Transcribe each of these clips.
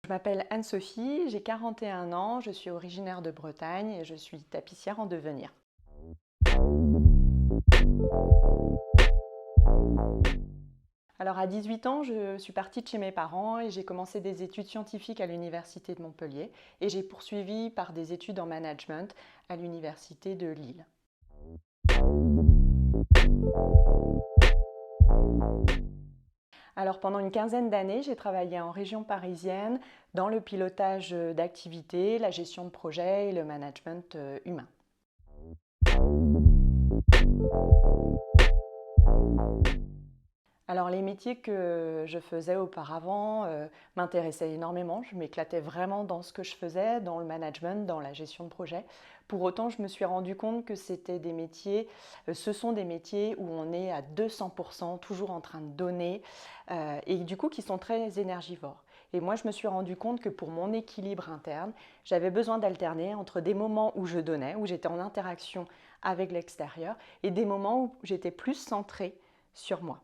Je m'appelle Anne-Sophie, j'ai 41 ans, je suis originaire de Bretagne et je suis tapissière en devenir. Alors à 18 ans, je suis partie de chez mes parents et j'ai commencé des études scientifiques à l'université de Montpellier et j'ai poursuivi par des études en management à l'université de Lille. Alors pendant une quinzaine d'années, j'ai travaillé en région parisienne dans le pilotage d'activités, la gestion de projets et le management humain. Alors les métiers que je faisais auparavant m'intéressaient énormément, je m'éclatais vraiment dans ce que je faisais, dans le management, dans la gestion de projet. Pour autant, je me suis rendu compte que c'était des métiers, ce sont des métiers où on est à 200%, toujours en train de donner, et du coup qui sont très énergivores. Et moi, je me suis rendu compte que pour mon équilibre interne, j'avais besoin d'alterner entre des moments où je donnais, où j'étais en interaction avec l'extérieur, et des moments où j'étais plus centrée sur moi.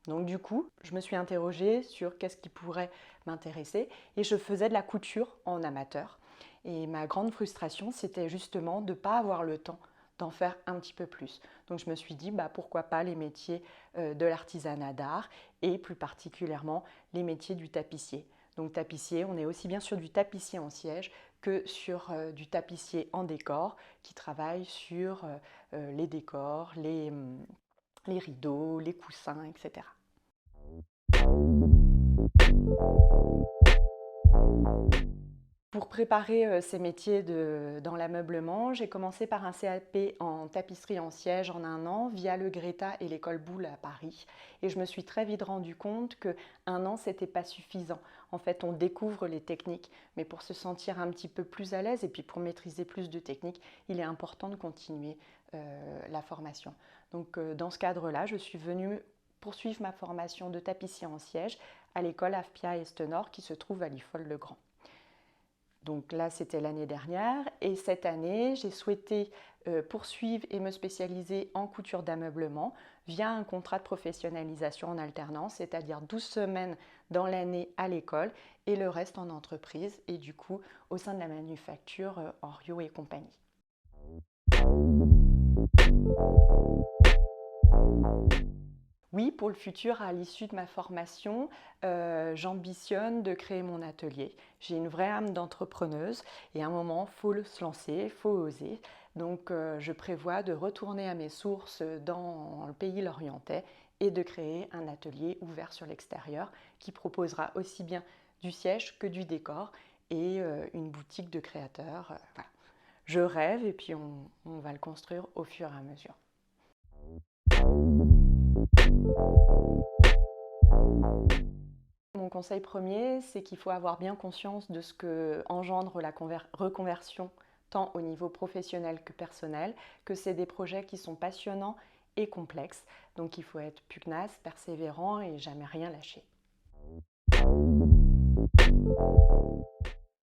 Donc du coup, je me suis interrogée sur qu'est-ce qui pourrait m'intéresser et je faisais de la couture en amateur. Et ma grande frustration, c'était justement de ne pas avoir le temps d'en faire un petit peu plus. Donc je me suis dit, pourquoi pas les métiers de l'artisanat d'art et plus particulièrement les métiers du tapissier. Donc tapissier, on est aussi bien sur du tapissier en siège que sur du tapissier en décor qui travaille sur les décors, les rideaux, les coussins, etc. Pour préparer ces métiers dans l'ameublement, j'ai commencé par un CAP en tapisserie en siège en 1 an via le Greta et l'école Boulle à Paris. Et je me suis très vite rendu compte que 1 an, c'était pas suffisant. En fait, on découvre les techniques, mais pour se sentir un petit peu plus à l'aise et puis pour maîtriser plus de techniques, il est important de continuer la formation. Donc dans ce cadre-là, je suis venue poursuivre ma formation de tapissier en siège à l'école AFPIA Estenord qui se trouve à Liffol-le-Grand. Donc là, c'était l'année dernière et cette année, j'ai souhaité poursuivre et me spécialiser en couture d'ameublement via un contrat de professionnalisation en alternance, c'est-à-dire 12 semaines dans l'année à l'école et le reste en entreprise et du coup au sein de la manufacture Henriot et compagnie. Oui, pour le futur, à l'issue de ma formation, j'ambitionne de créer mon atelier. J'ai une vraie âme d'entrepreneuse et à un moment, il faut se lancer, il faut oser. Donc, je prévois de retourner à mes sources dans le pays lorientais et de créer un atelier ouvert sur l'extérieur qui proposera aussi bien du siège que du décor et une boutique de créateurs. Voilà. Je rêve et puis on va le construire au fur et à mesure. Mon conseil premier, c'est qu'il faut avoir bien conscience de ce que engendre la reconversion, tant au niveau professionnel que personnel, que c'est des projets qui sont passionnants et complexes. Donc il faut être pugnace, persévérant et jamais rien lâcher.